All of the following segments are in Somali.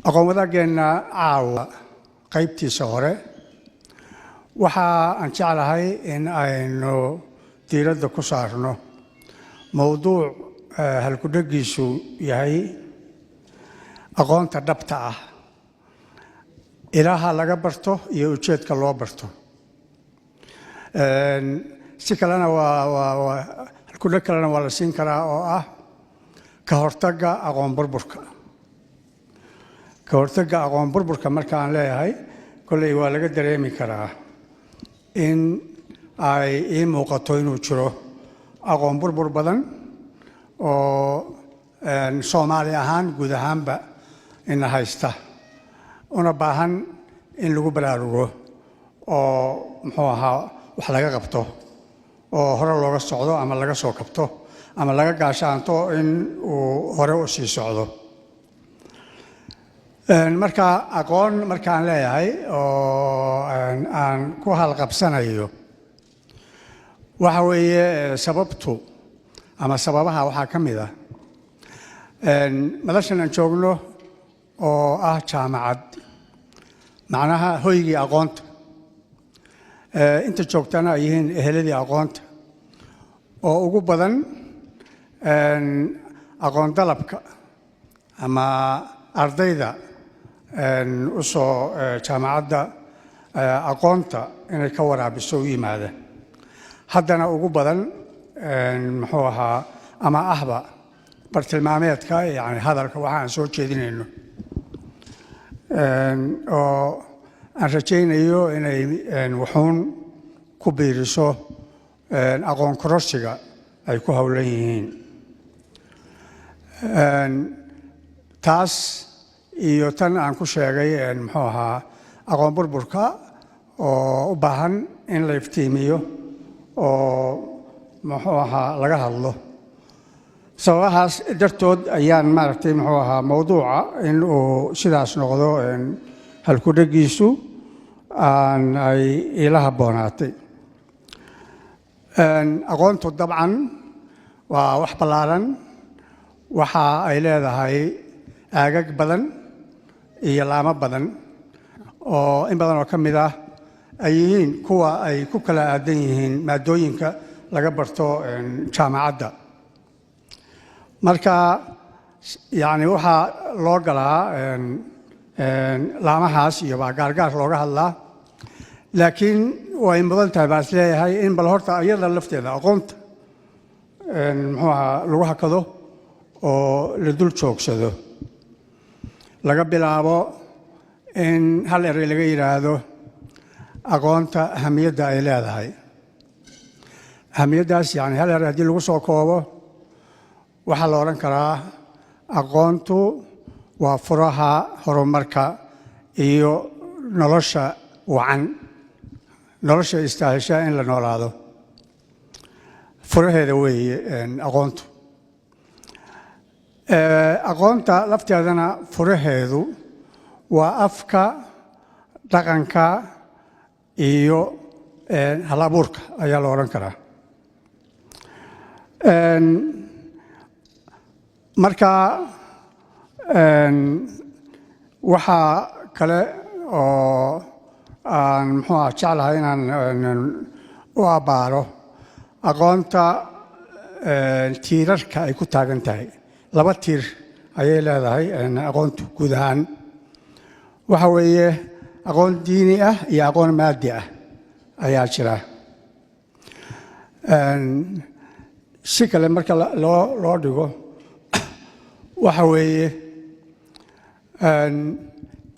aqoon-wadaageenna caawa qaybtiisa hore waxa aan jeclahay in aynu diiradda ku saarno mowduuc halku-dhagiisu yahay aqoonta dhabta ah, ilaaha laga barto iyo ujeedka loo barto. Si kalena halku-dhag kalena waa la siin karaa oo ah ka hortagga aqoon burburka. ka hortagga aqoon burburka markaan leeyahay kolley waa laga dareemi karaa in ay ii muuqato inuu jiro aqoon burbur badan oo Soomaali ahaan guud ahaanba ina haysta una baahan in lagu baraarugo oo muxuu ahaa wax laga qabto oo hore looga socdo ama laga soo kabto ama laga gaashaanto in uu hore u sii socdo. marka aqoon markaan leeyahay oo aan ku halqabsanayo waxa weeye sababtu ama sababaha waxaa ka mid ah madashan aan joogno oo ah jaamacad macnaha hoygii aqoonta inta joogtana ay yihiin eheladii aqoonta oo ugu badan aqoon dalabka ama ardayda u soo jaamacadda aqoonta inay ka waraabiso u yimaada haddana ugu badan muxuu ahaa ama ahba bartilmaameedka yani hadalka waxa aan soo jeedinayno oo aan rajaynayo inay wuxuun ku biiriso aqoon kororsiga ay ku howlan yihiin. taas iyo tan aan ku sheegay muxuu ahaa aqoon burburka oo u baahan in la iftiimiyo oo muxuu ahaa laga hadlo. sababahaas dartood ayaan maaragtay muxuu ahaa mowduuca in uu sidaas noqdo halku-dhagiisu ay ila habboonaatay. aqoontu dabcan waa wax ballaaran, waxa ay leedahay aagag badan iyo laamo badan oo in badan oo ka mid ah ay yihiin kuwa ay ku kala aadan yihiin maadooyinka laga barto jaamacadda. marka yani waxaa loo galaa laamahaas iyo baa gaargaar looga hadlaa, laakiin way mudan tahay baan is leeyahay in bal horta iyada lafteeda aqoonta muxuu ahaa lagu hakado oo la dul joogsado, laga bilaabo in hal eray laga yidhaahdo aqoonta ahamiyadda ay leedahay. ahamiyaddaas yani hal eray haddii lagu soo koobo waxaa la odhan karaa aqoontu waa furaha horumarka iyo nolosha wacan, nolosha istaahisha in la noolaado furaheeda weeye aqoontu. aqoonta lafteedana furaheedu waa afka, dhaqanka iyo hal-abuurka ayaa la odhan karaa. marka waxaa kale oo aan muxuu ah jeclahay inaan u abbaaro aqoonta tiirarka ay ku taagan tahay. laba tiir ayay leedahay aqoontu guud ahaan. waxa weeye aqoon diini ah iyo aqoon maadi ah ayaa jira. si kale marka loo dhigo waxa weeye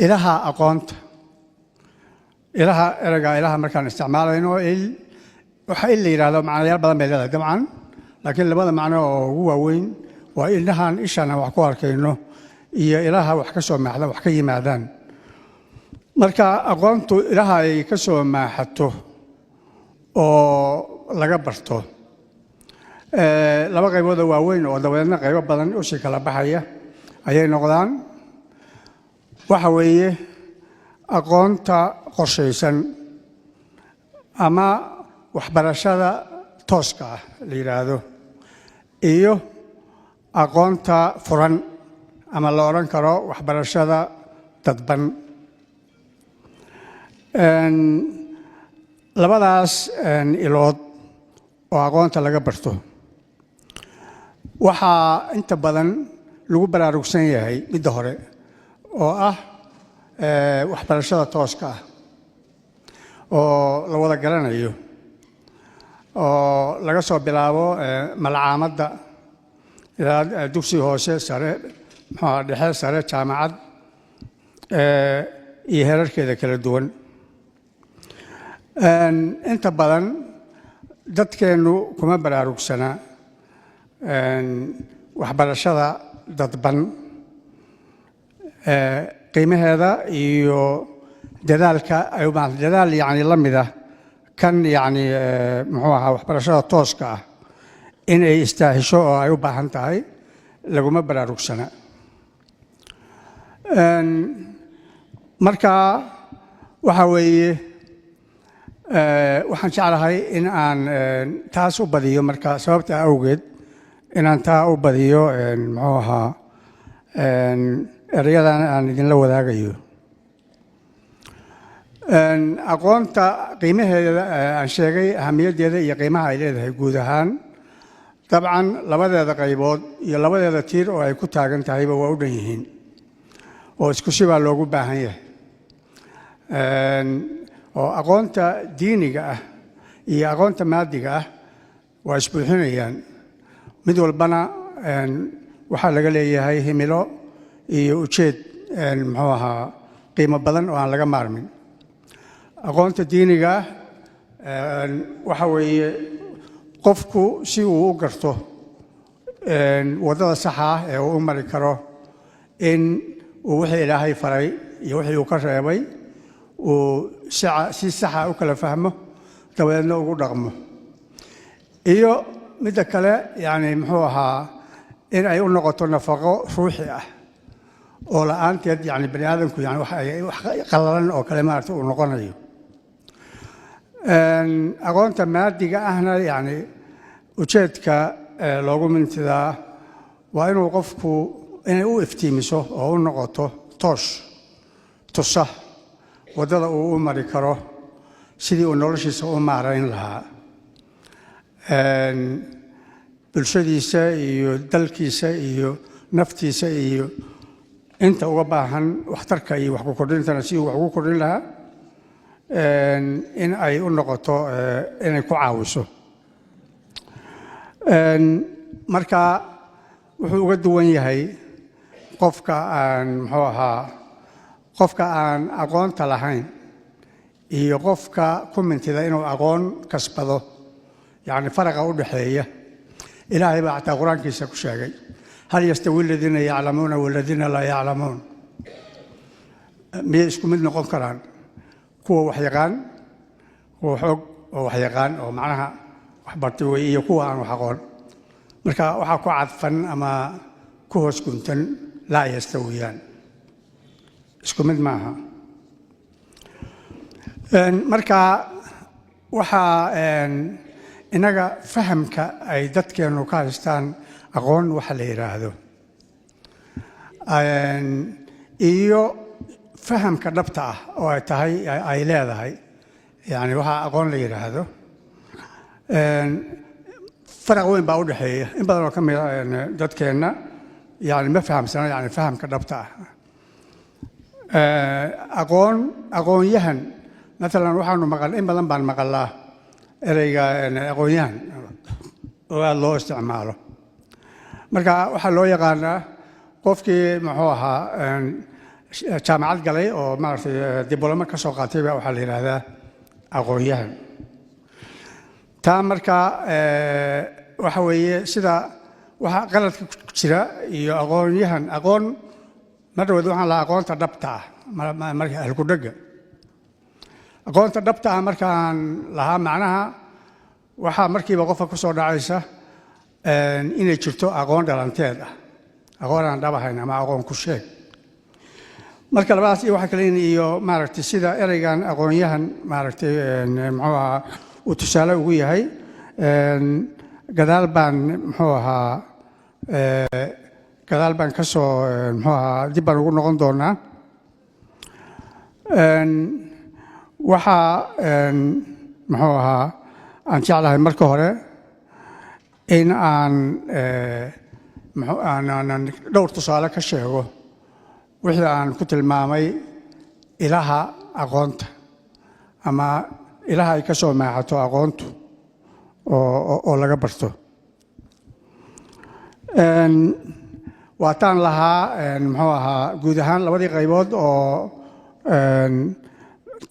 ilaha aqoonta, ilaha ereyga ilaha markaan isticmaalayno waxa in la yidhaahdo macnayaal badan bay leedahay dabcan, laakiin labada macno oo ugu waaweyn waa inahan ishaan wax ku arkayno iyo ilaha wax ka soo maaxda wax ka yimaadaan. marka aqoontu ilaha ay ka soo maaxato oo laga barto laba qaybood oo waaweyn oo dabadeedna qaybo badan u sii kala baxaya ayay noqdaan. waxa weeye aqoonta qorshaysan ama waxbarashada tooska ah la yidhaahdo iyo aqoonta furan ama la odhan karo waxbarashada dadban labadaas ilood oo aqoonta laga barto waxaa inta badan lagu baraarugsan yahay midda hore oo ah waxbarashada tooska ah oo la wada garanayo oo laga soo bilaabo malcaamadda ilaa dugsiga hoose sare dhexe sare jaamacad iyo heerarkeeda kala duwan inta badan dadkeennu kuma baraarugsana waxbarashada dadban qiimaheeda iyo dadaalka dadaal yani la mid ah kan yani muxuu ahaa waxbarashada tooska ah in ay istaahisho oo ay u baahan tahay laguma baraarugsana marka waxa weeye waxaan jeclahay in aan taas u badiyo marka sababta awgeed inaan taa u badiyo muxuu ahaa erayadan aan idinla wadaagayo aqoonta qiimaheeda aan sheegay ahamiyaddeeda iyo qiimaha ay leedahay guud ahaan dabcan labadeeda qaybood iyo labadeeda tiir oo ay ku taagan tahayba waa u dhan yihiin oo isku si baa loogu baahan yahay oo aqoonta diiniga ah iyo aqoonta maadiga ah waa isbuuxinayaan mid walbana waxaa laga leeyahay himilo iyo ujeed muxuu ahaa qiimo badan oo aan laga maarmin aqoonta diiniga ah waxa weeye qofku si uu u garto waddada saxa ah ee uu u mari karo in uu wixii ilaahay faray iyo wixii uu ka reebay uu si saxa u kala fahmo dabadeedna ugu dhaqmo iyo midda kale yani muxuu ahaa in ay u noqoto nafaqo ruuxi ah oo la'aanteed yani bani aadamku yani wax qallalan oo kale maaragta uu noqonayo aqoonta maadiga ahna yani ujeedka loogu mintidaa waa inuu qofku inay u iftiimiso oo u noqoto toosh tusa waddada uu u mari karo sidii uu noloshiisa u maarayn lahaa bulshadiisa iyo dalkiisa iyo naftiisa iyo inta uga baahan waxtarka iyo wax ku kordhintana si uu wax ugu kordhin lahaa in ay u noqoto inay ku caawiso marka wuxuu uga duwan yahay qofka aan muxuu ahaa qofka aan aqoonta lahayn iyo qofka ku mintida inuu aqoon kasbado yani faraqa u dhaxeeya ilaahay baa xataa qur-aankiisa ku sheegay hal yastawi aladiina yaclamuuna waladiina laa yaclamuun miyay isku mid noqon karaan kuwa wax yaqaan kuwa xoog oo wax yaqaan oo macnaha wax bartay wey iyo kuwa aan wax aqoon marka waxaa ku cadfan ama ku hoos guntan laa yastawiyaan isku mid maaha marka waxaa inaga fahamka ay dadkeennu ka haystaan aqoon waxa la yidhaahdo iyo fahamka dhabta ah oo ay tahay ay leedahay yani waxaa aqoon la yidhaahdo faraq weyn baa u dhexeeya in badan oo ka mid a dadkeenna yani ma fahamsana yani fahamka dhabta ah aqoonyahan maalan waxaanu maqal in badan baan maqalaa ereyga aqoonyahan oo aada loo isticmaalo marka waxaa loo yaqaanaa qofkii muxuu ahaa jaamacad galay oo maaragtay diblomo ka soo qaatay baa waxaa la yidhaahdaa aqoonyahan taa marka waxa weeye sida waxa qaladka ku jira iyo aqoonyahan aqoon mar dhaweed waxaan lahaa aqoonta dhabta ah marka halkudhega aqoonta dhabta ah markaan lahaa macnaha waxaa markiiba qofka ku soo dhacaysa inay jirto aqoon dhalanteed ah aqoon aan dhab ahayn ama aqoon ku sheeg marka labadaas iyo waxa kale iyo maaragtay sida ereygan aqoonyahan maaragtay muxuu ahaa uu tusaale ugu yahay gadaal baan muxuu ahaa gadaal baan ka soo muxuu ahaa dib baan ugu noqon doonaa waxaa muxuu ahaa aan jeclahay marka hore in aan dhowr tusaale ka sheego wixii aan ku tilmaamay ilaha aqoonta ama ilaha ay ka soo maaxato aqoontu oo laga barto. waataan lahaa muxuu ahaa guud ahaan labadii qaybood oo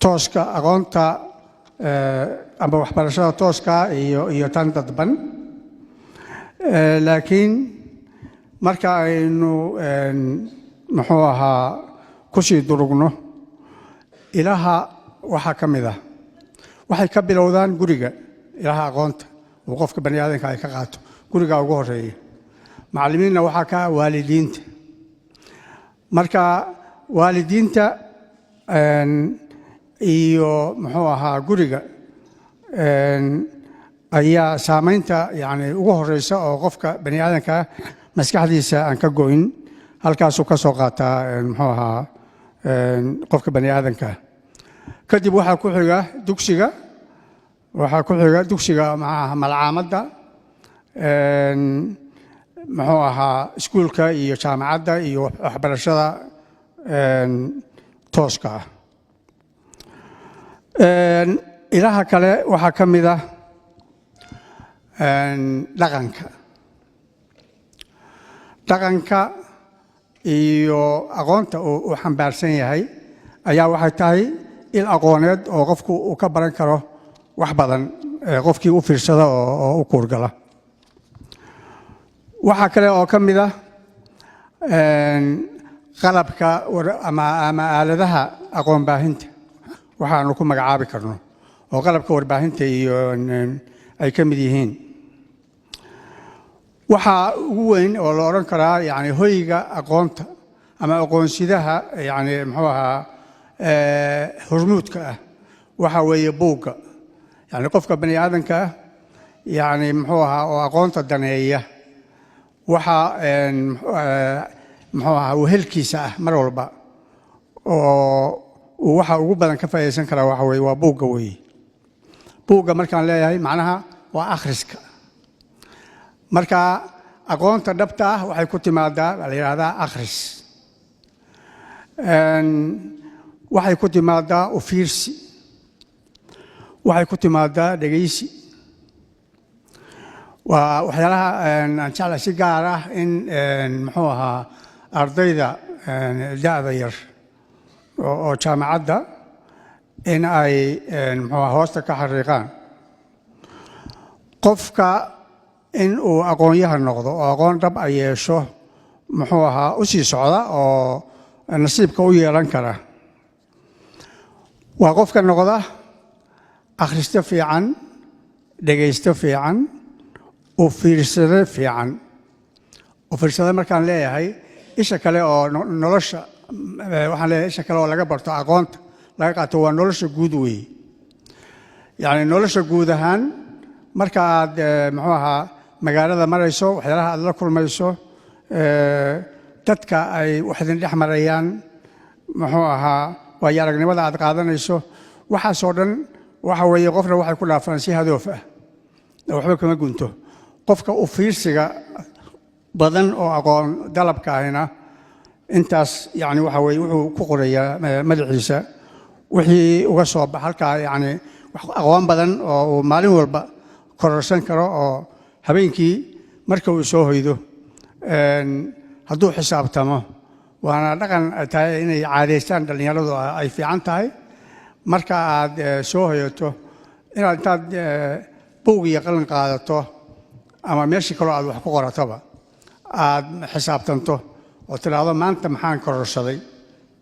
tooska aqoonta ama waxbarashada tooska iyo tan dadban, laakiin marka aynu muxuu ahaa ku sii durugno ilaha waxaa ka mid ah waxay ka bilowdaan guriga. ilaha aqoonta uu qofka bani aadamka ay ka qaato guriga ugu horeeya. macallimiinna waxaa ka waalidiinta. marka waalidiinta iyo muxuu ahaa guriga ayaa saamaynta yani ugu horeysa oo qofka bani aadamka maskaxdiisa aan ka go'in halkaasuu ka soo qaataa muxuu ahaa qofka bani aadamka. kadib waxaa ku xiga dugsiga, waxaa ku xiga dugsiga malcaamadda, muxuu ahaa iskuulka iyo jaamacadda iyo waxbarashada tooska ah. ilaha kale waxaa ka mid ah dhaqanka iyo aqoonta uu xambaarsan yahay ayaa waxay tahay il aqooneed oo qofku uu ka baran karo wax badan qofkii u fiirsada oo u kuurgala. waxaa kale oo ka mid ah qalabka ama aaladaha aqoon baahinta waxaanu ku magacaabi karno oo qalabka warbaahinta iyo ay ka mid yihiin. waxaa ugu weyn oo la odhan karaa yani hoyga aqoonta ama aqoonsidaha yani muxuu ahaa hormuudka ah waxa weeye buugga. yani qofka bani aadamka ah yani muxuu ahaa oo aqoonta daneeya waxa muxuu ahaa wehelkiisa ah mar walba oo waxa ugu badan ka faa'iideysan karaa waxa weeye waa buugga weeye. buugga markaan leeyahay macnaha waa akhriska. marka aqoonta dhabta ah waxay ku timaadaa la yidhaahdaa akhris. waxay ku timaadaa u fiirsi, waxay ku timaadaa dhegaysi. waa waxyaalaha aan jeclahay si gaar ah in muxuu ahaa ardayda da'da yar oo jaamacadda in ay muxuu ahaa hoosta ka xariiqaan qofka in uu aqoon-yahan noqdo oo aqoon dhab a yeesho muxuu ahaa u sii socda oo nasiibka u yeelan kara. waa qofka noqda akhristo fiican, dhegaysto fiican, u fiirsado fiican. u fiirsado markaan leeyahay isha kale oo nolosha waxaan leeyahay isha kale oo laga barto aqoonta laga qaato waa nolosha guud weeye. yani nolosha guud ahaan marka aad muxuu ahaa magaalada marayso waxyaalaha aad la kulmayso dadka ay wax idin dhex marayaan muxuu ahaa waayo aragnimada aad qaadanayso waxaasoo dhan waxa weeye qofna waxay ku dhaafaan si hadoof ah waxba kama gunto. qofka u fiirsiga badan oo aqoon dalabka ahina intaas yani waxa weeye wuxuu ku qorayaa madaxiisa wixii uga soo bax halkaa yani aqoon badan oo uu maalin walba kororsan karo oo habeenkii marka uu soo hoydo hadduu xisaabtamo. waana dhaqan tahay inay caadaystaan dhallinyaradu ay fiican tahay marka aad soo hoyato inaad intaad buug iyo qalin qaadato ama meeshii kaloo aad wax ku qoratoba aad xisaabtanto oo tidhaahdo maanta maxaan kororsaday,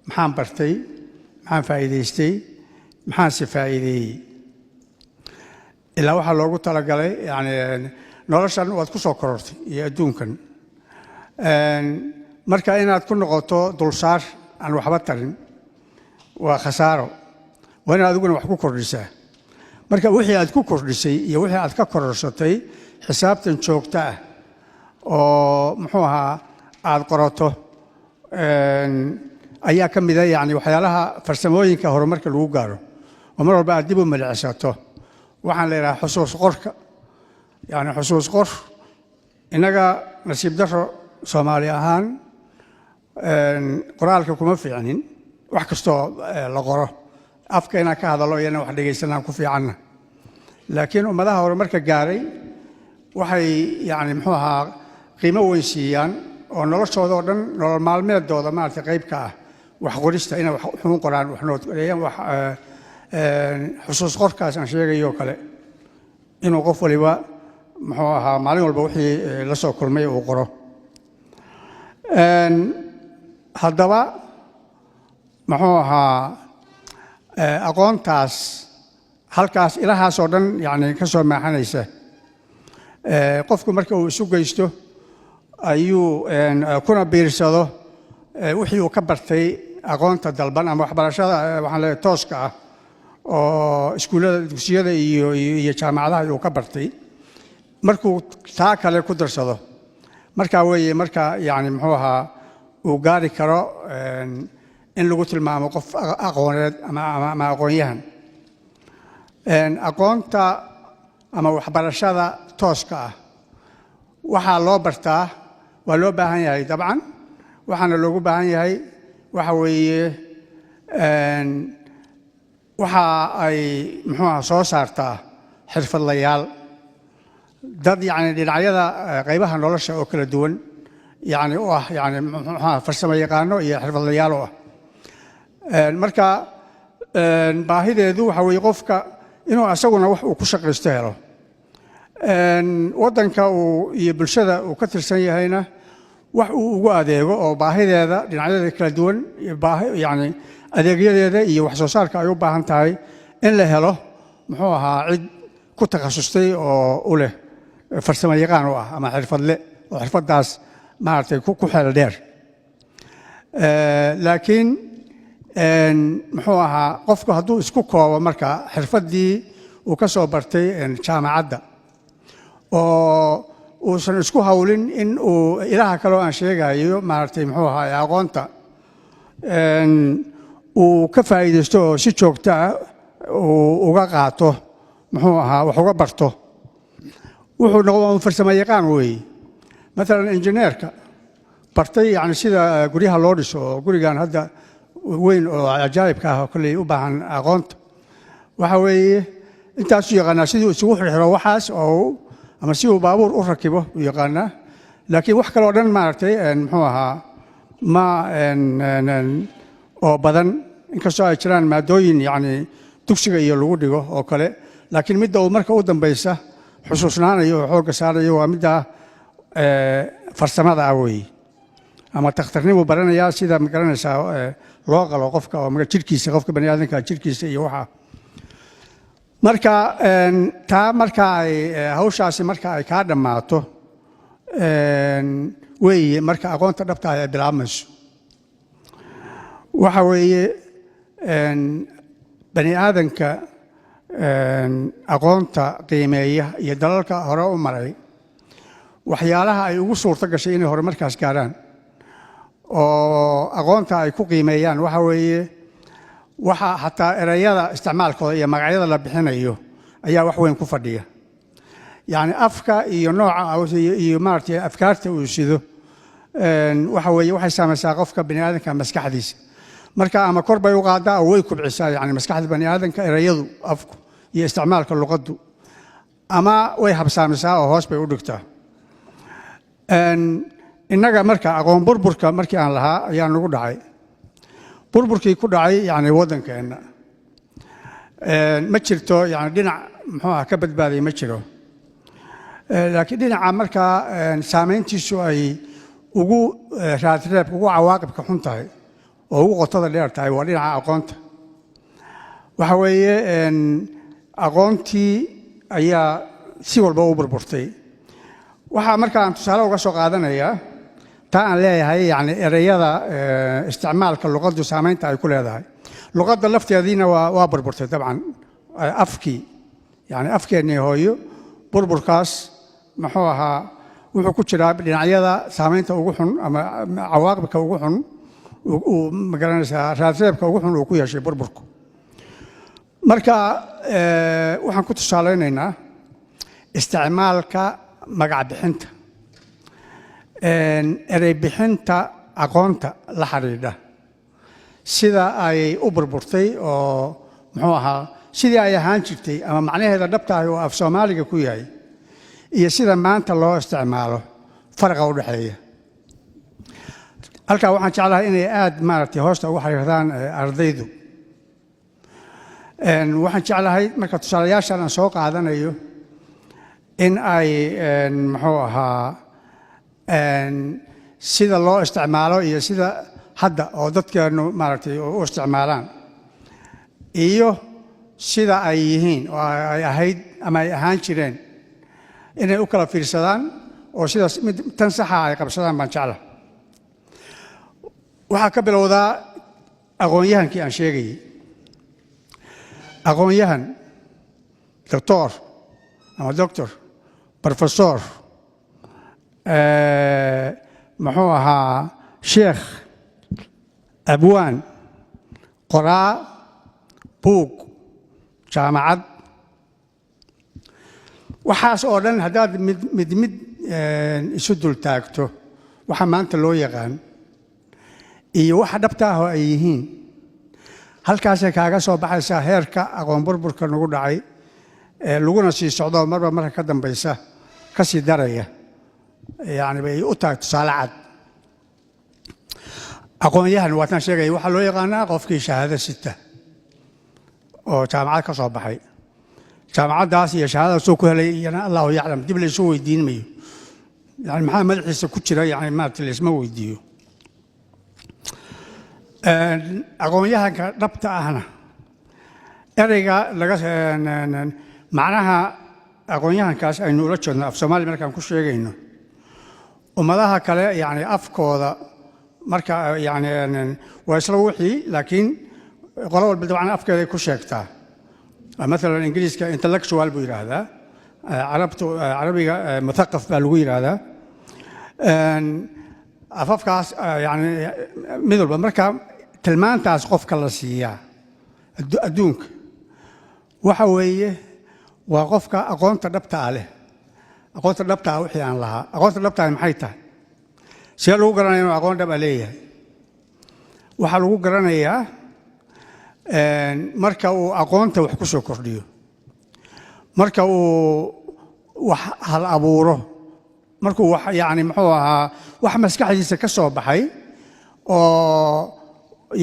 maxaan bartay, maxaan faa'iidaystay, maxaan si faa'iideeyey. ilaa waxaa loogu talagalay yani noloshan waad ku soo korortay iyo adduunkan. marka inaad ku noqoto dulsaar aan waxba tarin waa khasaaro. waa inaad adiguna wax ku kordhisaa. marka wixii aad ku kordhisay iyo wixii aad ka kororsatay xisaabtan joogto ah oo muxuu ahaa aad qorato ayaa ka mid ah yani waxyaalaha farsamooyinka horumarka lagu gaaro oo mar walba aad dib u milicsato waxaan leeyahay xusuus qorka yani xusuus qor inaga nasiib daro Soomaali ahaan qoraalka kuma fiicnin wax kastoo la qoro afkeena ka hadalo iyana wax dhageysanaan ku fiicanna laakiin ummadaha horumarka gaaray waxay yani muxuu ahaa qiimo weyn siiyaan oo noloshooda oo dhan nolol maalmeedooda maaragtay qayb ka ah wax qorista inay wax xun qoraan wax noodayaan wax xusuus qorkaas aan sheegayo kale inuu qof waliba muxuu ahaa maalin walba wixii la soo kulmay uu qoro haddaba muxuu ahaa aqoontaas halkaas ilahaas oo dhan yani ka soo maaxanaysa qofku marka uu isu geysto ayuu kuna biirsado wixii uu ka bartay aqoonta dalban ama waxbarashada waxaan leeyahay tooska ah oo iskuullada dugsiyada iyo jaamacadaha uu ka bartay markuu taa kale ku darsado markaa weeye marka yani muxuu ahaa uu gaari karo in lagu tilmaamo qof aqooneed ama aqoonyahan aqoonta ama waxbarashada tooska ah waxaa loo bartaa waa loo baahan yahay dabcan waxaana loogu baahan yahay waxa weeye waxa ay muxuu ahaa soo saartaa xirfadlayaal dad yani dhinacyada qaybaha nolosha oo kala duwan yani u ah yani muxuu ahaa farsamo yaqaano iyo xirfadlayaal u ah marka baahideedu waxa weeye qofka inuu asaguna wax uu ku shaqaysto helo waddanka uu iyo bulshada uu ka tirsan yahayna wax uu ugu adeego oo baahideeda dhinacyada kala duwan yani adeegyadeeda iyo wax soo saarka ay u baahan tahay in la helo muxuu ahaa cid ku takhasustay oo u leh farsamo yaqaan u ah ama xirfadle oo xirfaddaas maaragtay ku xeel dheer laakiin muxuu ahaa qofku hadduu isku koobo marka xirfaddii uu ka soo bartay jaamacadda oo uusan isku hawlin in uu ilaha kaloo aan sheegayo maaragtay muxuu ahaa aqoonta uu ka faa'iidaysto oo si joogto ah uu uga qaato muxuu ahaa wax uga barto wuxuu noqdo farsamo yaqaan weeye maalan injineerka bartay yani sida guryaha loo dhiso oo gurigan hadda weyn oo ajaa'ibka ah oo kolley u baahan aqoonta waxa weeye intaasuu yaqaanaa siduu isugu xirxiro waxaas oo ama si uu baabuur u rakibo u yaqaanaa laakiin wax kaloo dhan maaragtay muxuu ahaa ma oo badan inkastoo ay jiraan maadooyin yani dugsiga iyo lagu dhigo oo kale laakiin midda uu marka u dambaysa xusuusnaanayo oo xoogga saarayo waa midda farsamada ah weeye ama takhtarnimuu baranayaa sida ma garanaysaa loo qalo qofka oo jirkiisa qofka bani aadamka jirkiisa iyo waxa marka taa marka ay hawshaasi marka ay kaa dhammaato weeye marka aqoonta dhabta ay bilaabmayso waxa weeye bani aadamka aqoonta qiimeeya iyo dalalka hore u maray waxyaalaha ay ugu suurto gashay inay horumarkaas gaaraan oo aqoonta ay ku qiimeeyaan waxa weeye waxa xataa erayada isticmaalkooda iyo magacyada la bixinayo ayaa wax weyn ku fadhiya yani afka iyo nooca iyo maaragtay afkaarta uu sido waxa weeye waxay saamaysaa qofka bani aadamka maskaxdiisa marka ama kor bay u qaadaa oo way kubcisaa yani maskaxda bani aadamka erayadu afku iyo isticmaalka luqaddu ama way habsaamisaa oo hoos bay u dhigtaa innaga marka aqoon burburka markii aan lahaa ayaa nagu dhacay burburkii ku dhacay yani waddankeenna ma jirto yani dhinac muxuu ah ka badbaaday ma jiro laakiin dhinaca markaa saamayntiisu ay ugu raadreebka ugu cawaaqibka xun tahay oo ugu qotada dheer tahay waa dhinaca aqoonta waxa weeye aqoontii ayaa si walba u burburtay waxaa markaan tusaale uga soo qaadanayaa taa aan leeyahay yani ereyada isticmaalka luqaddu saamaynta ay ku leedahay luqadda lafteediina waa burburtay dabcan afkii yani afkeennii hooyo burburkaas muxuu ahaa wuxuu ku jiraa dhinacyada saamaynta ugu xun ama cawaaqibka ugu xun magaranaysaa raadreebka ugu xun uu ku yeeshay burburku. marka waxaan ku tusaaleynaynaa isticmaalka magac bixinta erey bixinta aqoonta la xiriidha sida ay u burburtay oo muxuu ahaa sidii ay ahaan jirtay ama macnaheeda dhabta ah oo af Soomaaliga ku yahay iyo sida maanta loo isticmaalo farqa u dhaxeeya. halka waxaan jeclahay inay aad maaragtay hoosta ugu xiriirtaan ardaydu. waxaan jeclahay marka tusaalayaashan aan soo qaadanayo in ay muxuu ahaa sida loo isticmaalo iyo sida hadda oo dadkeenu maaragtay u isticmaalaan iyo sida ay yihiin oo ay ahayd ama ay ahaan jireen inay u kala fiirsadaan oo sidaas tan saxa ay qabsadaan baan jeclahay. waxaa ka bilowdaa aqoon-yahankii aan sheegayay. aqoon-yahan doctor ama doctor professor muxuu ahaa sheekh abwaan qoraa buug jaamacad waxaas oo dhan haddaad mid isu dul taagto waxa maanta loo yaqaan iyo waxa dhabta ah oo ay yihiin halkaasay kaaga soo baxaysaa heerka aqoon burburka nagu dhacay laguna sii socdo marba marka ka dambaysa ka sii daraya yani bay u tahay tusaale cad. aqoon-yahan waataan sheegaya waxaa loo yaqaanaa qofkii shahaado sita oo jaamacad ka soo baxay. jaamacaddaas iyo shahaadadaasoo ku helay iyana allahu yaclam dib laysu weydiin mayo yani maxaa madaxiisa ku jira yani maaragtay laysma weydiiyo. aqoon-yahanka dhabta ahna ereyga macnaha aqoon-yahankaas aynu ula jeedno af Soomaali markaan ku sheegayno ummadaha kale yani afkooda marka yani waa isla wixii laakiin qolo walba dabcan afkeeday ku sheegtaa. مثلا ingiriiska intellectual buu yiraahdaa carabiga muthaqaf baa lagu yiraahdaa afafkaas yani mid walba marka tilmaantaas qofka la siiyaa adduunka waxa weeye waa qofka aqoonta dhabta ah leh. aqoonta dhabta ah wixii aan lahaa aqoonta dhabta ah maxay tahay si lagu garanayo inuu aqoon dhab ah leeyahay waxaa lagu garanayaa marka uu aqoonta wax ku soo kordhiyo marka uu wax hal abuuro markuu wax yani muxuu ahaa wax maskaxdiisa ka soo baxay oo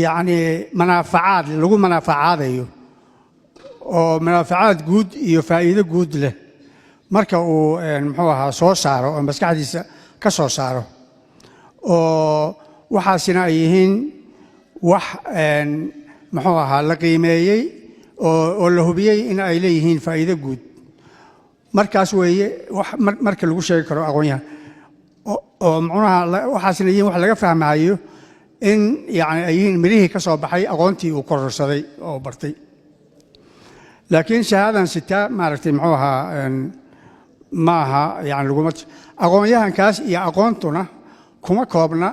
yani manaafacaad lagu manaafacaadayo oo manaafacaad guud iyo faa'iido guud leh marka uu muxuu ahaa soo saaro oo maskaxdiisa ka soo saaro oo waxaasina ay yihiin wax muxuu ahaa la qiimeeyey oo la hubiyey in ay leeyihiin faa'iido guud markaas weeye marka lagu sheegi karo aqoon-yahan oo macnaha waxaasina yihiin wax laga fahmayo in yani ay yihiin mirihii ka soo baxay aqoontii uu kororsaday oo bartay. laakiin shahaadan sitaa maaragtay muxuu ahaa ma aha yani laguma aqoon-yahankaas iyo aqoontuna kuma koobna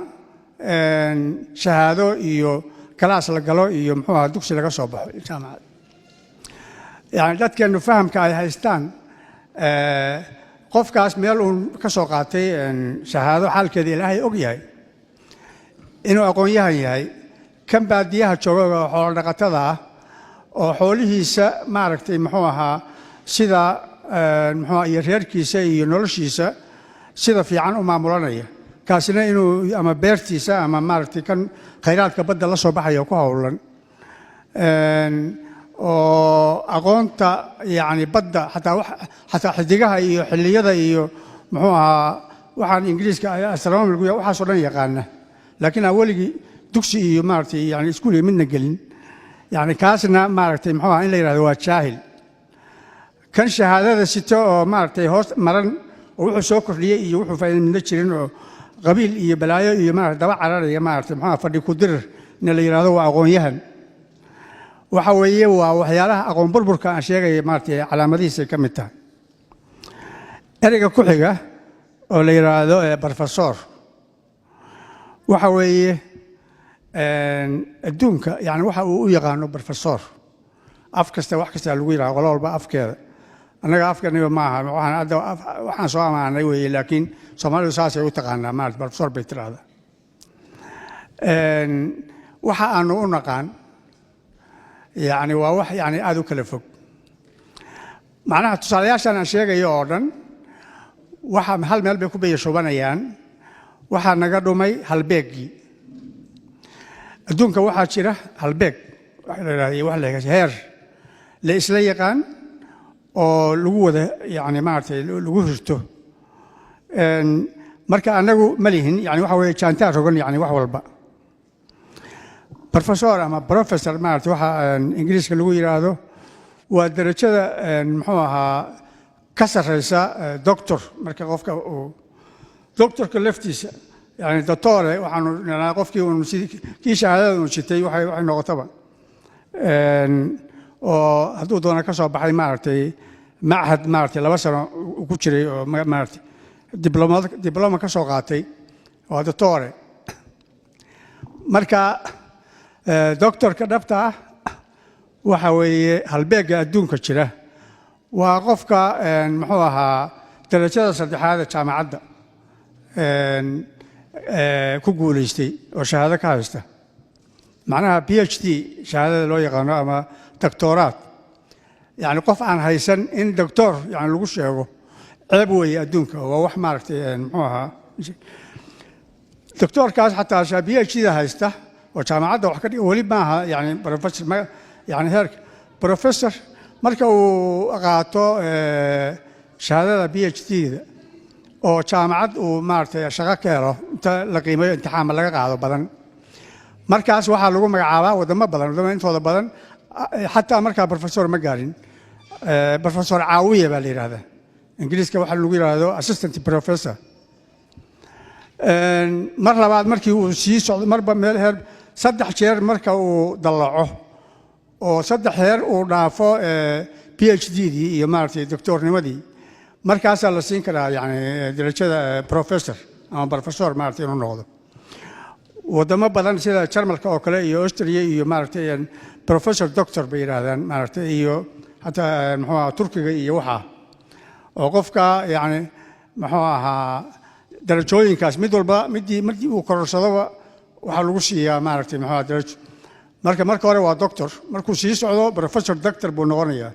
shahaado iyo kalaas la galo iyo muxuu ahaa dugsi laga soo baxo jaamacad. yani dadkeenu fahamka ay haystaan qofkaas meel uu ka soo qaatay shahaado xaalkeeda ilaahay og yahay inuu aqoon-yahan yahay kan baadiyaha jooga oo xoolo dhaqatada ah oo xoolihiisa maaragtay muxuu ahaa sida muxuu iyo reerkiisa iyo noloshiisa sida fiican u maamulanaya kaasina inuu ama beertiisa ama maaragtay kan khayraadka badda la soo baxaya ku howlan oo aqoonta yani badda xataa xidigaha iyo xilliyada iyo muxuu ahaa waxaan ingiriiska astronomy lagu yahay waxaasoo dhan yaqaana laakiin aan weligii dugsi iyo maaragtay yani iskuul iyo midna gelin yani kaasna maaragtay muxuu ahaa in la yidhahdo waa jaahil. kan shahaadada sito oo maaragtay hoos maran oo wuxuu soo kordhiyey iyo wuxuu faa'iido midna jirin oo qabiil iyo balaayo iyo maaragtay daba cararaya maaragtay muxuu ahaa fadhi ku dirir in la yidhahdo waa aqoon-yahan waxa weeye waa waxyaalaha aqoon burburka aan sheegaya maaragtay calaamadihiisay ka mid tahay. ereyga ku xiga oo la yidhaahdo professor waxa weeye adduunka yani waxa uu u yaqaano professor af kasta wax kasta lagu yiraahdo qolo walba afkeeda annaga afkeena ma aha waxaan soo amaanay weeye laakiin Soomaalidu saas ay u taqaanaa maarta professor bay tiraahdaa waxa aanu u naqaan yani waa wax yani aad u kala fog macnaha tusaalayaashan aan sheegayo oo dhan waxa hal meel bay ku beeyashobanayaan waxa naga dhumay halbeegii adduunka waxaa jira halbeeg waxa la yiraahdaa wax la heer la isla yaqaan oo lagu wada yani maartay lagu hirto marka anagu ma lihin yani waxa weeye jaantaa rogan yani wax walba professor ama professor maartay waxa ingiriiska lagu yiraahdo waa darajada muxuu ahaa ka sarreysa doctor marka qofka uu doctorka laftiisa yani doctore waxaanu nilaa qofkii uu kii shahaadada uu jitay waxay noqotaba oo hadduu doona ka soo baxay maartay معهد مارتي لما سنة وكشري مارتي دبلومة كسو قاتي وهذا طوري مركا دكتور كدبتا وحوي هالبيج الدون كشرة وقفك محوها درجة صدحات جامعة كوجوليستي وشهادة كاسته معناها PhD شهادة لو يقانو أما دكتورات يعني قف عن هيسن إن دكتور يعني لو شيء عبوي أدونك هو وح ماركتي محوها دكتور كاس حتى عشان PhD ده هيسته وجامعة وحكي ولي معها يعني بروفيسور ما يعني هيك بروفيسور مركو أقاطو شهادة PhD ده oo jaamacad uu maartay shaqo ka helo inta la qiimeeyo imtixaan laga qaado badan markaas waxa lagu magacaabaa wadamo badan intooda badan xataa markaa professor ma gaarin professor caawiye baa la yiraahdaa ingiriiska waxa lagu yiraahdo assistant professor mar labaad markii uu sii socdo marba meel heer saddex jeer marka uu dalaco oo saddex heer uu dhaafo PhD iyo maartay doctornimadii markaas la siin karaa yani darajada professor ama professor maartay inuu noqdo wadamo badan sida Jarmalka oo kale iyo Austria iyo maartay professor doctor bay yiraahdaan maartay iyo hatta maxaa Turkiga iyo waxa oo qofka yani maxaa darajooyinkaas mid walba midii uu kororsado waxa lagu siiyaa maartay maxaa darajo marka hore waa doctor markuu sii socdo professor doctor buu noqonayaa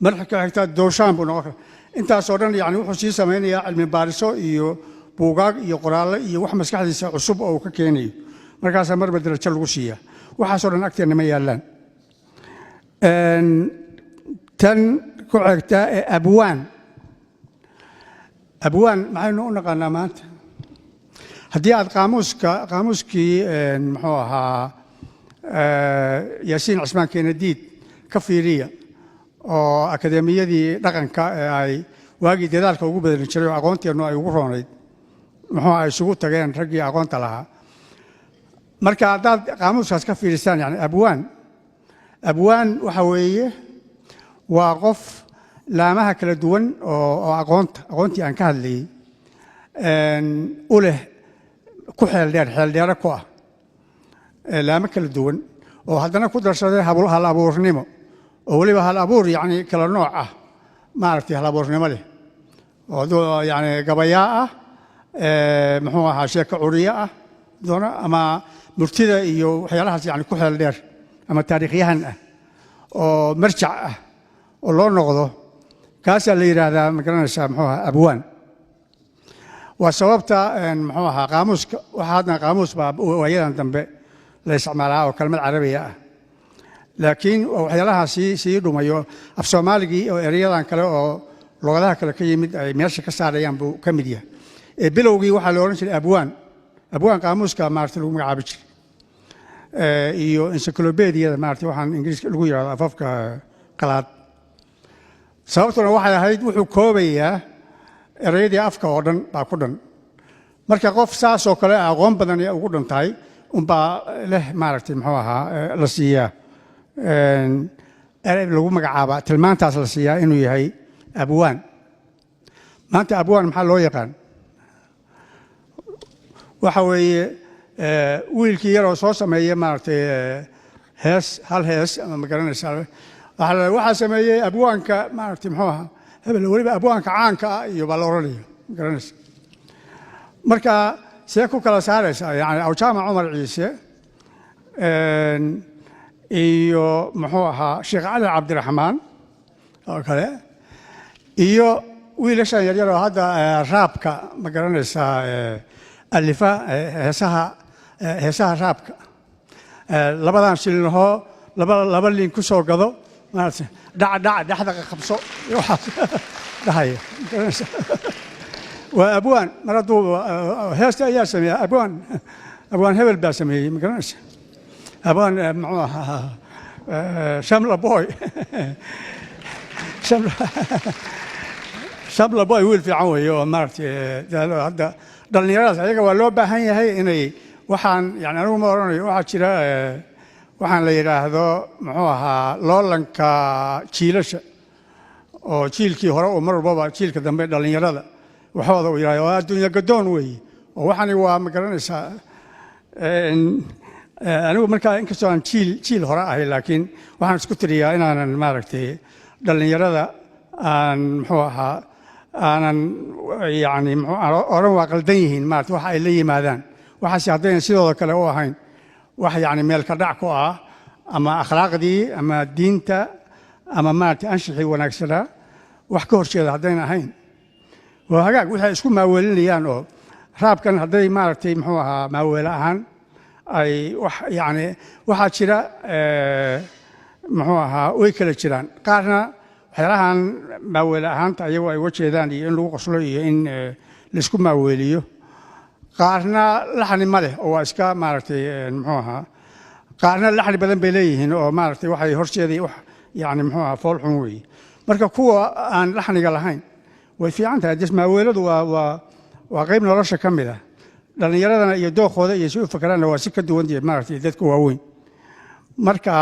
marka xigta dooshaan buu noqonayaa intaas oo dhan yani wuxuu sii sameeyaa cilmi baariso iyo buugaag iyo qoraallo iyo wax maskaxdiisa cusub oo ka keenayo markaas marba darajo lagu siiyaa waxaas oo dhan agteena ma yaalaan tan ku xigta abwaan maxaynu u naqaanaa maanta haddii aad qaamuuskii muxuu ahaa yaasiin cismaan keenadiid ka fiiriya oo akademiyadii dhaqanka ay waagii dadaalka ugu badan jiray oo aqoonteenu ay ugu roonayd muxuu ay isugu tageen raggii aqoonta lahaa marka haddaad qaamuuskaas ka fiirisaan yani abwaan waxa weeye waa qof laamaha kala duwan oo aqoontii aan ka hadlayay u leh ku xeeldheere ku ah laamo kala duwan oo haddana ku darsaday hal abuurnimo oo waliba hal abuur yani kala nooc ah maartay hal abuurnimo leh oo yani gabayaa ah muxuu ahaa sheeko curiye ah doona ama murtida iyo waxyaalahaas yani ku xeel dheer ama taariikhyahan ah oo marjac ah oo loo noqdo kaasaa la yiraahdaa ma garanaysaa muxuu ahaa abwaan waa sababta muxuu ahaa qaamuuska waxa hadda qaamuus baa waayadan dambe la isticmaalaa oo kelmad carabiya ah laakiin waxyaalaha sii dhumayo af Soomaaligii oo erayadan kale oo luqadaha kale ka yimid ay meesha ka saarayaan buu ka mid yahay bilowgii waxa la oran jiray abwaan qaamuuska maartay lagu magacaabi jiray iyo encyclopedia maartay waxaan ingiriiska lagu yiraahdo afafka qalaad sababtuna waxay ahayd wuxuu koobayaa erayadii afka oo dhan baa ku dhan marka qof saas oo kale aqoon badan ay ugu dhantahay baa leh maartay muxuu ahaa la siiyaa lagu magacaabaa tilmaantaas la siiyaa inuu yahay abwaan maanta abwaan maxaa loo yaqaan waxa weeye wiilkii yaroo soo sameeyey maaragtay hal hees ama ma garanaysaa waxaa sameeyey abwaanka maaragtay muxuu ahaa hebel weliba abwaanka caanka ah iyo baa la odhanaya ma garanaysa marka see ku kala saaraysaa yani awjaamac cumar ciise iyo muxuu ahaa sheekh cali cabdiraxmaan oo kale iyo wiilashan yaryar oo hadda raabka ma garanaysaa alifa heesaha raabka labadan shilinahoo laba liin ku soo gado maaragtay dhac dhexda qabso waxaas dhahaya waa abwaan mar hadduu heesta ayaa sameeya abwaan hebel baa sameeyey ma garanaysa abwaan muxuu ahaa shamla boy shamla boy wiil fiican weeye oo maaragtay hadda dhallinyaradaas ayaga waa loo baahan yahay inay waxaan yani anigu ma odhanayo waxaa jira waxaan la yidhaahdo muxuu ahaa loolanka jiilasha oo jiilkii hore uu mar walbaba jiilka dambe dhallinyarada waxooda uu yidhahdo waa adduunya gadoon weeye oo waxani waa ma garanaysaa anigu markaa inkastoo aan jiil hore ahay laakiin waxaan isku tiriyaa inaanan maaragtay dhallinyarada aan muxuu ahaa aanan yani oran waa qaldan yihiin maarata waxa ay la yimaadaan waxaase haddayna sidooda kale u ahayn wax yani meel ka dhac ku ah ama akhlaaqdii ama diinta ama maarata anshixii wanaagsanaa wax ka horjeeda haddayna ahayn waa hagaag waxay isku maaweelinayaan oo raabkan hadday maaragtay muxuu ahaa maaweele ahaan ay wax yani waxaa jira muxuu ahaa way kala jiraan qaarna waxyaalahan maaweele ahaanta ayagu ay uga jeedaan iyo in lagu qoslo iyo in laisku maaweeliyo qaarna laxni ma leh oo waa iska maaragtay muxuu ahaa qaarna laxni badan bay leeyihiin oo maaragtay waxay horjeeday wax yani muxuu ahaa fool xun weeye marka kuwa aan laxniga lahayn way fiican tahay des maaweeladu waa qayb nolosha ka mid ah dhallinyaradana iyo dookooda iyo si u fakaraanna waa si ka duwan yahay maaragtay dadka waaweyn marka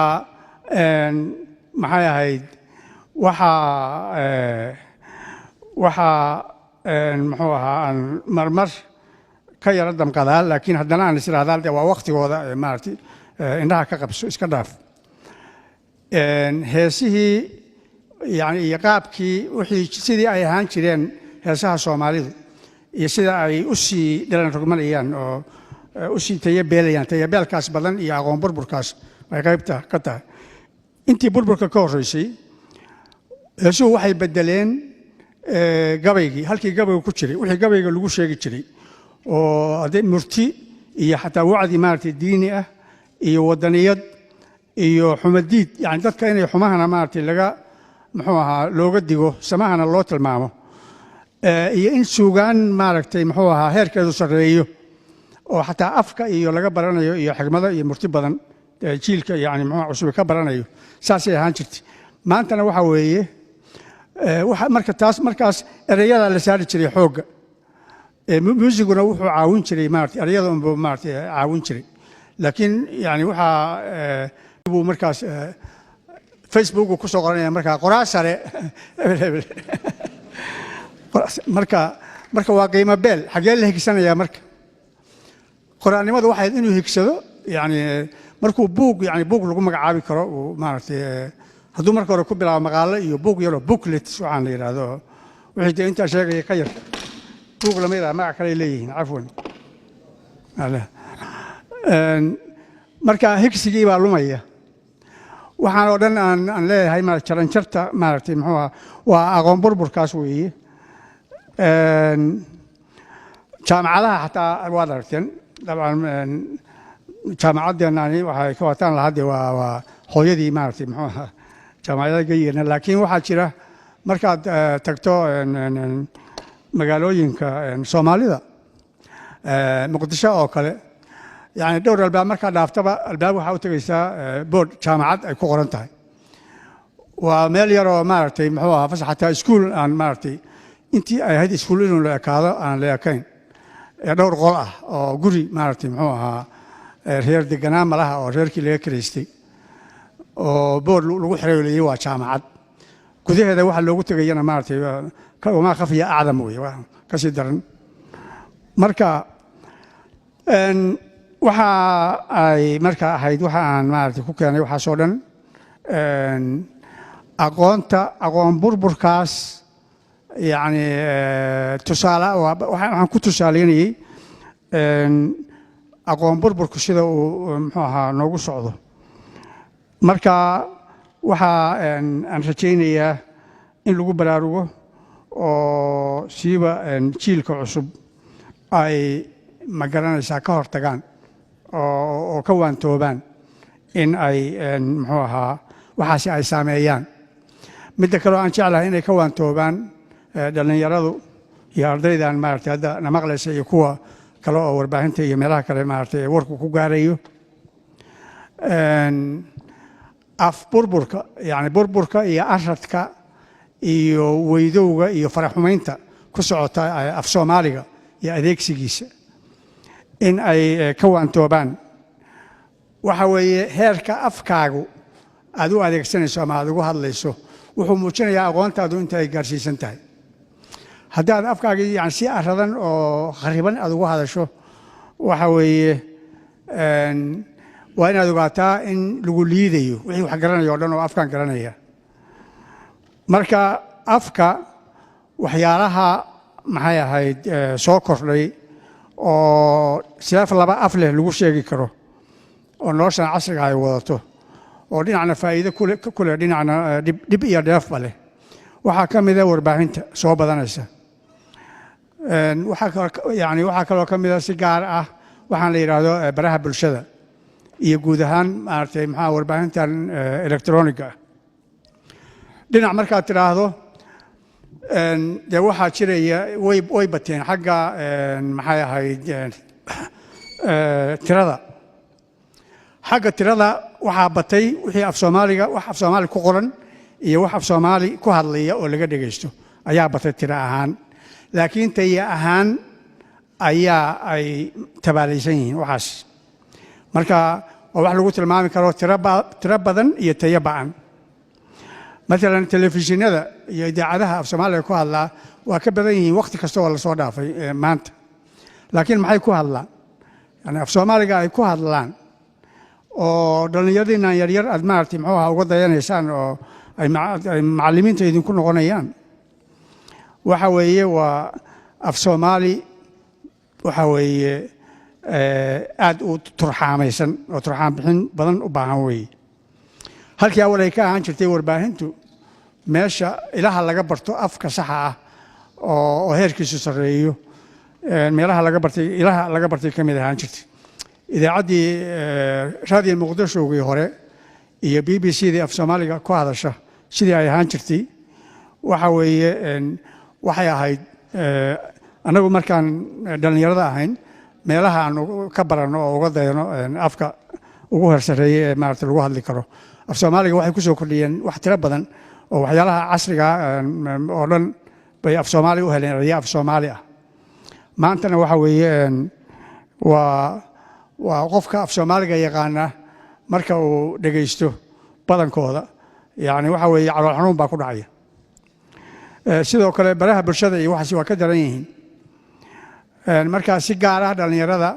maxay ahayd waxaa muxuu ahaa aan marmar ka yara damqadaa laakiin haddana aan israahdaa de waa waktigooda maaragtay indhaha ka qabso iska dhaaf heesihii yani iyo qaabkii wixii sidii ay ahaan jireen heesaha soomaalidu iyo sida ay u sii dhalan rogmanayaan oo u sii tayabeelayaan tayabeelkaas badan iyo aqoon burburkaas ay qaybta ka tahay intii burburka ka horreysay heesuhu waxay bedeleen gabaygii halkii gabayga ku jiray wixii gabayga lagu sheegi jiray oo hadday murti iyo xataa wacdi maaragtay diini ah iyo wadaniyad iyo xumadiid yani dadka inay xumahana maaragtay laga muxuu ahaa looga digo samahana loo tilmaamo iyo in suugaan maaragtay muxuu ahaa heerkeedu sarreeyo oo xataa afka iyo laga baranayo iyo xigmado iyo murti badan jiilka yani muxuu cusub ka baranayo saasay ahaan jirtay maantana waxa weeye markaas ereyada la saari jiray xoogga muusiguna wuxuu caawin jiray maaragtay ereyada unbuu maaragtay caawin jiray laakiin yani waxaa buu markaas Facebook ku soo qoranaya markaa qoraa sare marka waa qiimo beel xagee la higsanayaa marka qoraanimada waxay inuu higsado yani markuu buug lagu magacaabi karo uu maaragtay hadduu marka hore ku bilaabo maqaalo iyo buug yaroo booklets waxaan la yidhaahdo wixii dee intaa sheegaya ka yar buug lama yidhaha magac kale leeyihiin cafwan marka higsigii baa lumaya waxaan oo dhan aan leeyahay jaranjarta maaragtay muxuu ahaa waa aqoon burburkaas weeye jaamacadaha xataa waad aragteen dabcan jaamacaddeennani waxay ka wataan lahadde waa hooyadii maaragtay muxuu ahaa jaamacadaha geyigeena laakiin waxaa jira markaad tagto magaalooyinka soomaalida muqdisho oo kale yani dhowr albaab markaa dhaaftaba albaab waxaa u tegaysaa board jaamacad ay ku qoran tahay waa meel yaroo maaragtay muxuu ahaa fasax xataa iskuul aan maaragtay intii ay ahayd iskuul inuu la ekaado aan la ekayn dhowr qol ah oo guri maaragtay muxuu ahaa reer deganaa malaha oo reerkii laga karaystay oo boord lagu xereeliyey waa jaamacad gudaheeda waxa loogu tegayana maaragtay wamaa khafiya acdam wey kasii daran marka waxa ay markaa ahayd waxa aan maaragtay ku keenay waxaasoo dhan aqoon burburkaas yani waxaan ku tusaaleynayey aqoon burburku sida uu muxuu ahaa noogu socdo marka waxa aan rajaynayaa in lagu baraarugo oo siiba jiilka cusub ay ma garanaysaa ka hortagaan oo ka waantoobaan in ay muxuu ahaa waxaasi ay saameeyaan midda kale oo aan jeclahay inay ka waantoobaan dhallinyaradu iyo ardaydan maaragtay hadda na maqlaysa iyo kuwa kale oo warbaahinta iyo meelaha kale maaragtay warku ku gaarayo af burburka yani burburka iyo aradka iyo weydowga iyo faraxumaynta ku socota af Soomaaliga iyo adeegsigiisa in ay ka waantoobaan waxa weeye heerka afkaagu aad u adeegsanayso ama aad ugu hadlayso wuxuu muujinayaa aqoontaadu inta ay gaarsiisan tahay haddaad afkaaga yani si aradan oo khariban aad ugu hadasho waxa weeye waa inaad ogaataa in lagu liidayo wixii wax garanaya oo dhan oo afkaan garanaya marka afka waxyaalaha maxay ahayd soo kordhay oo siyaaf laba af leh lagu sheegi karo oo noloshan casriga ay wadato oo dhinacna faa'iido ku leh dhinacna dhib iyo dheefba leh waxaa ka mid ah warbaahinta soo badanaysa waxaa kaloo ka mid ah si gaar ah waxaan la yidhaahdo baraha bulshada iyo guud ahaan maaragtay maxaa warbaahintan electroniga ah dhinac markaad tidhaahdo dee waxaa jiraya way bateen xagga maxay ahayd tirada xagga tirada waxaa batay wixii af Soomaaliga wax af Soomaali ku qoran iyo wax af Soomaali ku hadlaya oo laga dhageysto ayaa batay tiro ahaan laakiin tayo ahaan ayaa ay tabaalaysan yihiin waxaas marka waa wax lagu tilmaami karo tiro badan iyo tayo ba'an مثلا تلفزيونada iyo idaacadaha af Soomaaliga ku hadlaa waa ka badan yihiin waqti kasta oo la soo dhaafay maanta laakiin maxay ku hadlaan yani af Soomaaliga ay ku hadlaan oo dhalinyaradiina yaryar aad maartay muxuu ahaa uga dayanaysaan oo ay macallimiinta idinku noqonayaan waxa weeye waa af Soomaali waxa weeye aad u turxaamaysan oo turxaan bixin badan u baahan weeye halkii awal ay ka ahaan jirtay warbaahintu meesha ilaha laga barto afka saxa ah oo heerkiisu sareeyo meelaha laga bartay ilaha laga bartay kamid ahaan jirtay idaacaddii raadiyo muqdisho ugu hore iyo BBC-da af Soomaaliga ku hadasha sidii ay ahaan jirtay waxa weeye waxay ahayd anagu markaan dhalinyarada ahayn meelaha aan ka barano oo uga dayano afka ugu horsareeyay maaragtay lagu hadli karo af Soomaaliga waxay ku soo kordhiyeen wax tiro badan oo waxyaalaha casriga oo dhan bay af Soomaali u heleen af Soomaali ah maantana waxa weeye waa qofka af Soomaaliga yaqaana marka uu dhageysto badankooda yani waxa weeye calool xanuun baa ku dhacaya sidoo kale baraha bulshada iyo waxaasi waa ka daran yihiin marka si gaar ah dhalinyarada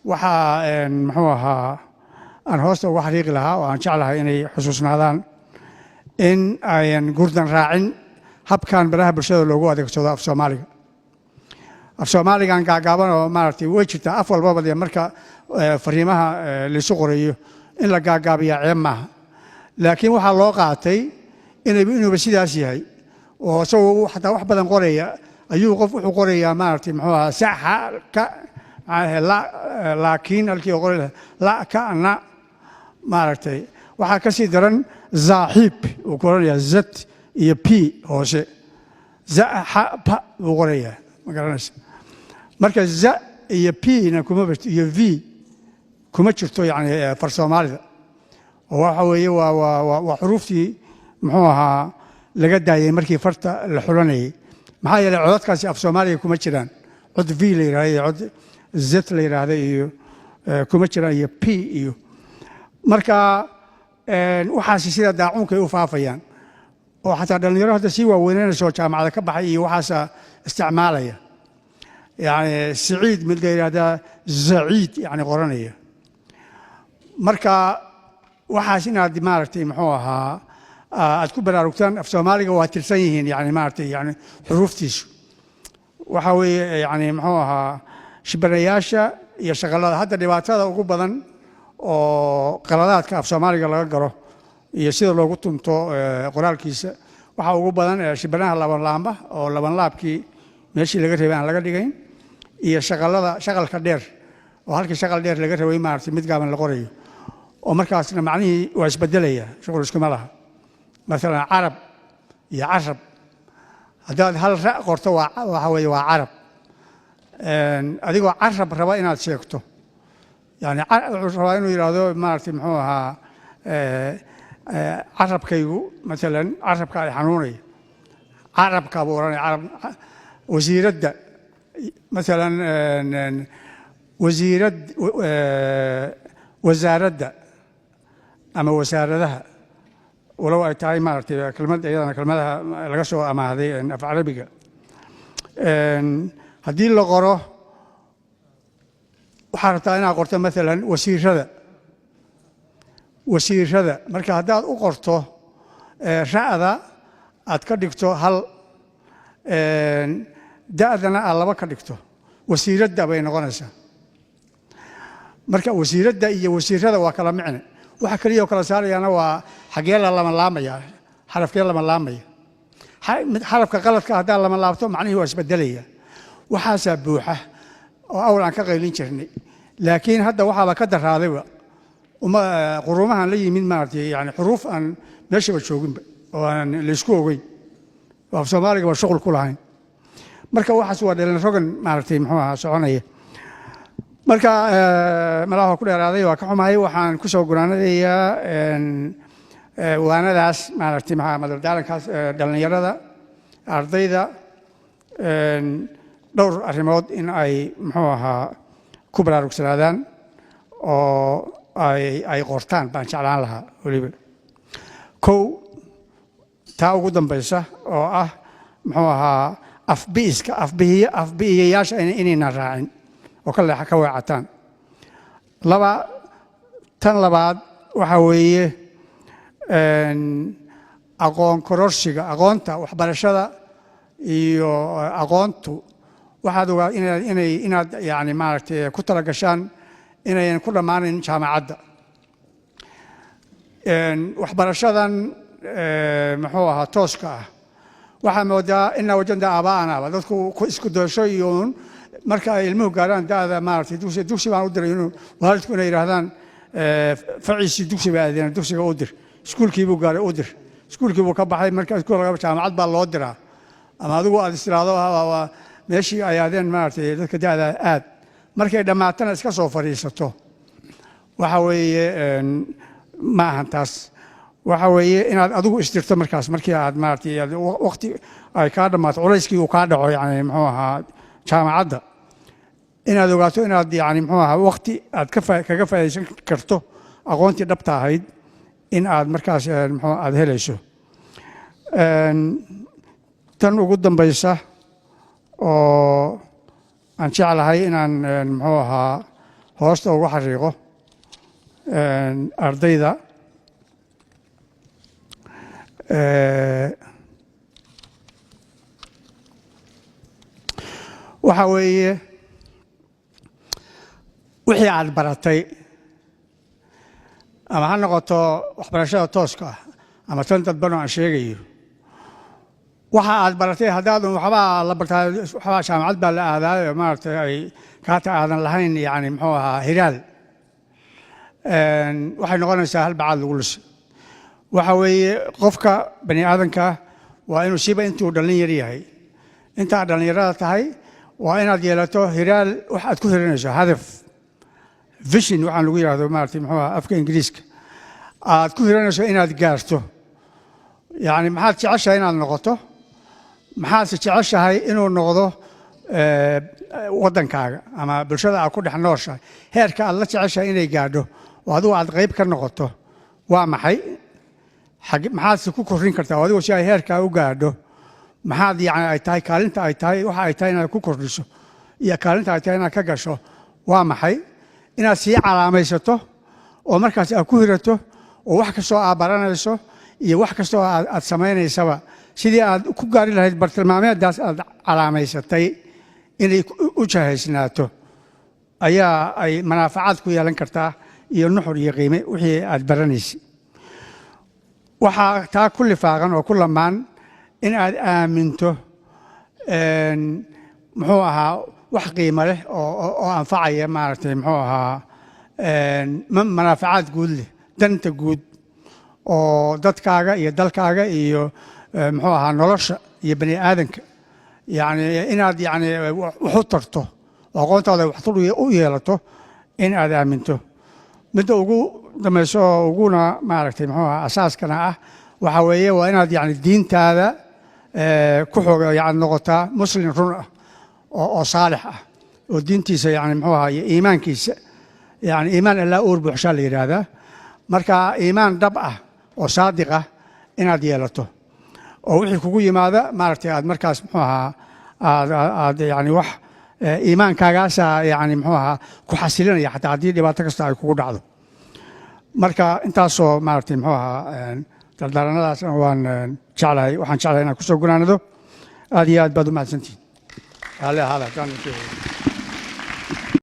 waxaa muxuu ahaa aan hoosta uga xariiqi lahaa oo aan jeclahay inay xusuusnaadaan in ayan gurdan raacin habkan baraha bulshada loogu adeegsado af Soomaaliga af Soomaaligan gaagaaban oo maaragtay way jirtaa af walbaba dee marka fariimaha liisu qorayo in la gaagaabiya ceeb maaha laakiin waxaa loo qaatay inuuba sidaas yahay oo isagoo xataa wax badan qoraya ayuu qof wuxuu qorayaa maaragtay muxuu ahaa saxa ka laakiin halkii qori la ka na maaragtay waxaa ka sii daran zaaxiib uu qoranayaa z iyo p hoose zaxa pa uu qorayaa ma garanaysa marka za iyo p na kuma iyo v kuma jirto yani far Soomaalida oo waxa weeye waa xuruuftii muxuu ahaa laga daayay markii farta la xulanayay maxaa yeelay codadkaasi af Soomaaliga kuma jiraan cod v la yiraahdo cod z la yiraahdo iyo kuma jiraan iyo p iyo marka waxaasi sida daacuunka ay u faafayaan oo xataa dhalinyaro hadda sii waaweynayna soo jaamacada ka baxay iyo waxaasa isticmaalaya yani saciid mid la yiraahdaa zaciid yani qoranaya marka waxaas inaad maaragtay muxuu ahaa aad ku baraarugtaan af Soomaaliga waa tirsan yihiin yani maaragtay yani xuruuftiisu waxa weeye yani muxuu ahaa shibanayaasha iyo shaqalada hadda dhibaatada ugu badan oo qaladaadka af Soomaaliga laga garo iyo sida loogu tunto qoraalkiisa waxa ugu badan shibanaha laban laamba oo laban laabkii meeshii laga reebay aan laga dhigayn iyo shaqalka dheer oo halkii shaqal dheer laga reebay maaragtay mid gaaban la qorayo oo markaasna macnihii waa isbedelaya shaqal isku malaha مثلا عرب يا عرب هذا هل قرطة وحوي وعرب أديكوا عرب رواينا تشيكتو يعني رواينا يرادو ما تسمحوها عرب كيو مثلا عرب كاي حنوني عرب كابوراني عرب وزيرد مثلا وزيرد وزارد أما وزاردها ولو أي تاي مارتي كلمات أيضا كلماتها لقصو أما هذه في عربية هذه اللغة وحارتها أنا قرت مثلا وسير هذا مركز هذا أقرته شاء أتكدكتو هل دأذنا الله بكدكتو وسير هذا بين غنسة مركز وسير هذا إيه وسير هذا وكلام معنى وحكريه وكلا ساري أنا وحقيقة لما لامية حرف كلا لما لامية حرف كغلط كهذا لما لابته معناه هو اسبدلية وحاسب بوحة أو عن كغيرين شرني لكن هذا وحلا كدر هذا وما قرومها لي من مارتي يعني حروف أن نشوف الشوقين وأن الإسكوعي وفي سومالي والشغل كلهين مركا واحد سوى لنا شغل مارتي محوها سعونية marka malaha ku dheeraaday waa ka xumahay waxaan ku soo guraanayaa waanadaas maaragtay maxamed daalankaas dhalinyarada ardayda dhowr arrimood in ay muxuu ahaa ku baraarugsanaadaan oo ay qortaan baan jeclaan lahaa weliba kow taa ugu dambaysa oo ah muxuu ahaa afbihiyayaasha inaynan raacin وكل حكوا عتان لبا تن لباد وحويه أقون كروشيجا أقونتا وحبرشة يو أقونتو وحدوا إن يعني مارت كتر قشان إن كل ما نشام عدا وحبرشة محوها توسكا وحمودا إن وجدنا آباءنا وذكو إسكودوشيون marka ay ilmuhu gaaraan daada maartay dugsi baan u diray inuu waalidku inay yiraahdaan faciisi dugsi baa aadeen dugsiga u dir iskuulkii buu gaaray u dir iskuulkii buu ka baxay marka iskuulka jaamacad baa loo diraa ama adigu aad istiraado meeshii ay aadeen maartay dadka daada aad markay dhamaatana iska soo fariisato waxa weeye ma ahan taas waxa weeye inaad adigu istirto markaas markii aad maartay waqti ay ka dhamaato culayskii uu ka dhaco yani muxuu ahaa jaamacadda inaad ogaato inaad yani muxuu ahaa waqti aad kaga faa'iideysan karto aqoontii dhabta ahayd in aad markaas muxuu aad helayso tan ugu dambaysa oo aan jeclahay inaan muxuu ahaa hoosta ugu xariiqo ardayda waxa weeye wixii aad baratay ama ha noqoto waxbarashada tooska ah ama tan dadban oo aan sheegayo waxa aad baratay haddaad waxbaa la bartaa waxbaa jaamacad baa la aadaayo maaragtay ay kaata aadan lahayn yani muxuu ahaa hiraal waxay noqonaysaa hal bacaad lagu lisay waxa weeye qofka bani aadanka waa inuu shiba intuu dhallin yar yahay intaa dhallinyarada tahay waa inaad yeelato hiraal wax aad ku hiranayso hadaf vision waxaan lagu yiraahdo maartay muxuu ahaa afka ingiriiska aad ku hiranayso inaad gaarto yani maxaad jeceshahay inaad noqoto maxaad jeceshahay inuu noqdo wadankaaga ama bulshada aad ku dhex nooshahay heerka aad la jeceshahay inay gaadho oo adigu aad qayb ka noqoto waa maxay maxaad ku korrin kartaa adigu si ay heerkaa u gaadho maxaad yani ay tahay kaalinta ay tahay waxa ay tahay inaad ku kordhiso iyo kaalinta ay tahay inaad ka gasho waa maxay inaad sii calaamaysato oo markaas aad ku hirato oo wax kastoo aad baranayso iyo wax kastoo aad samaynaysaba sidii aad ku gaari lahayd bartilmaameeddaas aad calaamaysatay inay u jahaysnaato ayaa ay manaafacaad ku yeelan kartaa iyo nuxur iyo qiime wixii aad baranaysay. waxaa taa ku lifaaqan oo ku lamaan in aad aaminto muxuu ahaa wax qiimo leh oo anfacaya maaragtay muxuu ahaa manaafacaad guud leh, danta guud oo dadkaaga iyo dalkaaga iyo muxuu ahaa nolosha iyo bani aadanka yani inaad yani wax u tarto oo aqoontaada waxtar u yeelato in aad aaminto. midda ugu dambayso oo uguna maaragtay muxuu ahaa asaaskana ah waxa weeye waa inaad yani diintaada ku xooga yani noqotaa muslim run ah oo saalix ah oo diintiisa yani muxuu ahaa iyo iimaankiisa yani iimaan allaa uur buuxshaa la yidhaahdaa. marka iimaan dhab ah oo saadiq ah inaad yeelato oo wixii kugu yimaada maaragtay aad markaas muxuu ahaa aad yani wax iimaankaagaasa yani muxuu ahaa ku xasilinaya xataa haddii dhibaato kasta ay kugu dhacdo. marka intaasoo maaragtay muxuu ahaa dardaaranadaas waan jeclahay, waxaan jeclahay inaan kusoo gunaanado. aad iyo aad baad u mahadsantihin.